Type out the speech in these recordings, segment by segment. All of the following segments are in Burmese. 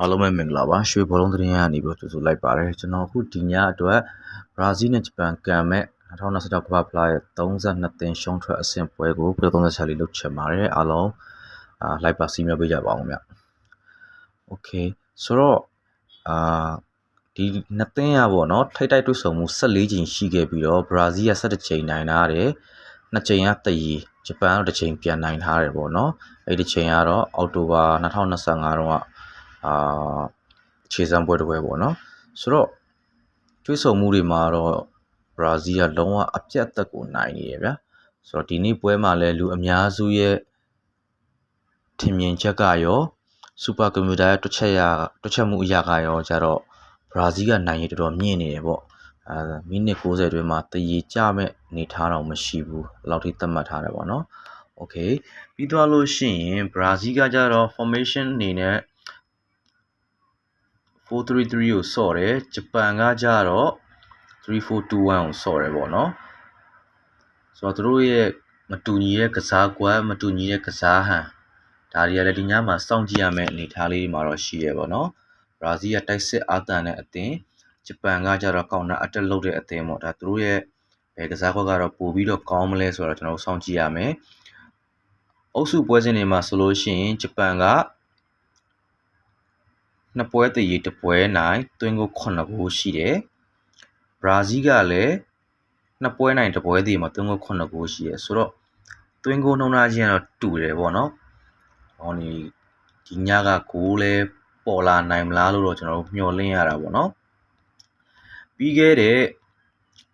အားလုံးပဲမင်္ဂလာပါရွှေဘောလုံးသတင်းရနေပြီးကြိုဆိုလိုက်ပါတယ်ကျွန်တော်အခုဒီညအတွက်ဘရာဇီးနဲ့ဂျပန်ကန်မဲ့2026ကမ္ဘာဖလားရဲ့32သင်းရှုံးထွက်အဆင့်ပွဲကိုပြည့်36လေးလုပ်ချင်ပါတယ်အားလုံးလိုက်ပါစီးမြောက်ပေးကြပါအောင်ဗျโอเคဆိုတော့ဒီနှစ်သင်းရပေါ့နော်ထိတိုက်တွေ့ဆုံမှု14ချိန်ရှိခဲ့ပြီးတော့ဘရာဇီးက17ချိန်နိုင်ထားတယ်2ချိန်ကတည်ဂျပန်ကတစ်ချိန်ပြန်နိုင်ထားတယ်ပေါ့နော်အဲ့ဒီချိန်ကတော့အောက်တိုဘာ2025တုန်းကခြေစမ်းပွဲတစ်ပွဲပေါ့နော်ဆိုတော့တွေးဆုံမှုတွေမှာတော့ဘရာဇီးကလုံးဝအပြတ်အသက်ကိုနိုင်နေရဗျာဆိုတော့ဒီနေ့ပွဲမှာလည်းလူအများစုရဲ့ထင်မြင်ချက်ကရောစူပါကွန်ပျူတာရဲ့တွက်ချက်မှုအရာကရောကြတော့ဘရာဇီးကနိုင်ရတော်တော်မြင့်နေတယ်ပေါ့မိနစ်60အတွင်းမှာတည်ကြမဲ့နေထားတော့မရှိဘူးအဲ့လောက်ထိသတ်မှတ်ထားတယ်ပေါ့နော်โอเคပြီးသွားလို့ရှိရင်ဘရာဇီးကကြတော့ formation အနေနဲ့4-3-3ကိုဆော့တယ်ဂျပန်ကကြတော့3-4-2-1ကိုဆော့တယ်ပေါ့နော်ဆိုတော့သူတို့ရဲ့မတူညီတဲ့ကစားကွက်မတူညီတဲ့ကစားဟန်ဒါတွေကလည်းဒီညမှာစောင့်ကြည့်ရမယ့်အနေအထားလေးတွေမှာတော့ရှိရပေါ့နော်ဘရာဇီးကတိုက်စစ်အားတန်တဲ့အသင်းဂျပန်ကကြတော့ကောင်တာအတက်လုပ်တဲ့အသင်းပေါ့ဒါသူတို့ရဲ့ကစားကွက်ကတော့ပို့ပြီးတော့ကောင်းမလဲဆိုတော့ကျွန်တော်တို့စောင့်ကြည့်ရမယ်အုပ်စုပွဲစဉ်တွေမှာဆိုလို့ရှိရင်ဂျပန်ကနှစ်ပွဲတည်တစ်ပွဲနိုင်သွင်းကို9ဂိုးရှိတယ်ဘရာဇီးကလည်းနှစ်ပွဲနိုင်တစ်ပွဲတည်မှာသွင်းကို9ဂိုးရှိတယ်ဆိုတော့သွင်းကိုနှုန်းထားချင်းကတော့တူတယ်ပေါ့နော်ဟောဒီညကဂိုးလဲပေါ်လာနိုင်မလားလို့တော့ကျွန်တော်တို့မျှော်လင့်ရတာပေါ့နော်ပြီးခဲ့တဲ့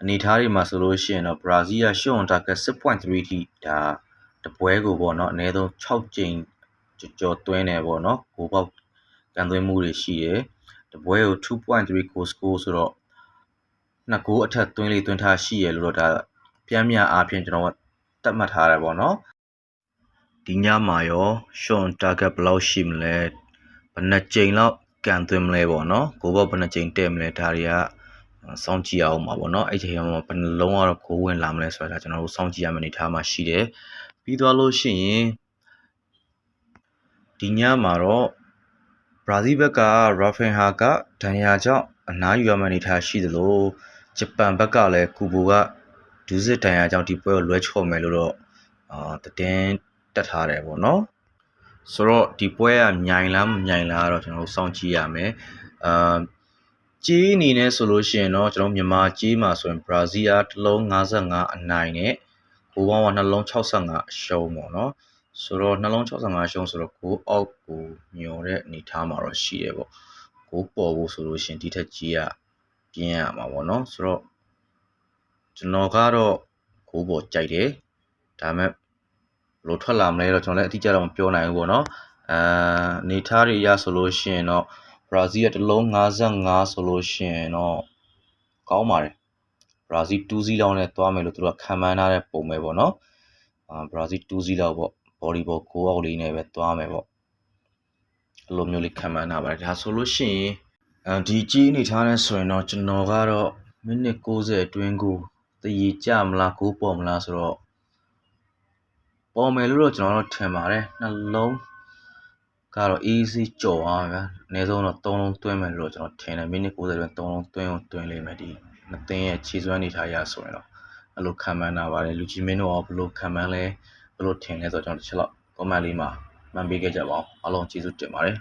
အနေအထားတွေမှာဆိုလို့ရှိရင်တော့ဘရာဇီးကရှုံး target 6.3 ထိဒါတပွဲကိုပေါ့နော်အနည်းဆုံး6ကြိမ်ကြော်သွင်းတယ်ပေါ့နော်ဂိုးပေါက်ကန်သွင်းမှုတွေရှိတယ်တပွဲကို 2.3 goal score ဆိုတော့2ဂိုးအထက်သွင်းလေးသွင်းထားရှိရလို့တော့ဒါပြန်မြအားဖြင့်ကျွန်တော်ကတတ်မှတ်ထားတယ်ပေါ့နော်ဒီညမှာရောရှုံး target ဘယ်လောက်ရှိမလဲဘယ်နှကြိမ်လောက်ကန်သွင်းမလဲပေါ့နော်ဂိုးပေါက်ဘယ်နှကြိမ်တက်မလဲဒါတွေကစောင့်ကြည့်အောင်ပါပေါ့နော်အဲ့ချိန်မှာဘယ်နှလုံးကတော့ဂိုးဝင်လာမလဲဆိုတာကျွန်တော်တို့စောင့်ကြည့်ရမယ့်အနေထားမှာရှိတယ်ပြီးသွားလို့ရှိရင်ဒီညမှာတော့ဘရာဇီးဘက်ကရာဖင်ဟာကဒဏ်ရာကြောင့်အနားယူရမယ့်အနေထားရှိသလိုဂျပန်ဘက်ကလည်းကူဘိုကဒူးစစ်ဒဏ်ရာကြောင့်ဒီပွဲကိုလွဲချော်မယ်လို့တော့တင်းတက်ထားတယ်ပေါ့နော်ဆိုတော့ဒီပွဲကမြိုင်လားမမြိုင်လားတော့ကျွန်တော်တို့စောင့်ကြည့်ရမယ်ကြေးအနေနဲ့ဆိုလို့ရှိရင်တော့ကျွန်တော်မြန်မာကြေးမှာဆိုရင်ဘရာဇီးကတစ်လုံး55အနိုင်နဲ့ဂိုးပေါင်းကနှလုံး65အရှုံးပေါ့နော်ဆိုတော့နှလုံး65ရှုံးဆိုတော့ဂိုးအောက်ကိုညော်တဲ့အနေထားမှာတော့ရှိတယ်ပေါ့ဂိုးပေါ်ဖို့ဆိုလို့ရှိရင်ဒီထက်ကြီးကပြင်းရမှာပေါ့နော်ဆိုတော့ကျွန်တော်ကတော့ဂိုးပေါ်ကြိုက်တယ်ဒါမဲ့ဘလို့ထွက်လာမလဲတော့ကျွန်တော်လည်းအတိအကျတော့မပြောနိုင်ဘူးပေါ့နော်အနေထားတွေရဆိုလို့ရှိရင်တော့ဘရာဇီးကတစ်လုံး55ဆိုလို့ရှိရင်တော့ကောင်းပါတယ်ဘရာဇီး2-0လောက်နဲ့သွားမယ်လို့သူတို့ကခံမှန်းထားတဲ့ပုံပဲပေါ့နော်ဘရာဇီး2-0လောက်ပေါ့ဘော်ဒီဘောကိုအောက်လေးနဲ့ပဲသွားမယ်ပေါ့အဲ့လိုမျိုးလေးခံမှန်းထားပါတယ်ဒါဆိုလို့ရှိရင်ဒီကြီးအနေထားနဲ့ဆိုရင်တော့ကျွန်တော်ကတော့မိနစ်60အတွင်းကိုတည်ကြမလားကိုပေါ်မလားဆိုတော့ပေါ်မယ်လို့တော့ကျွန်တော်တို့ထင်ပါတယ်နှလုံးကတော့ easy ကြော်အောင်ဗျာအနည်းဆုံးတော့3လုံးသွင်းမယ်လို့ကျွန်တော်ထင်တယ်မိနစ်60အတွင်း3လုံးသွင်းလိမ့်မယ်ဒီနှစ်သင်းရဲ့ခြေစွမ်းအနေထားရဆိုရင်တော့အဲ့လိုခံမှန်းတာပါတယ်လူကြီးမင်းတို့ကဘယ်လိုခံမှန်းလဲဘယ်လိုထင်လဲဆိုတော့ကျွန်တော်တစ်ချက်လောက် comment လေးမှာမှန်ပေးခဲ့ကြပါအောင်အားလုံးကျေးဇူးတင်ပါတယ်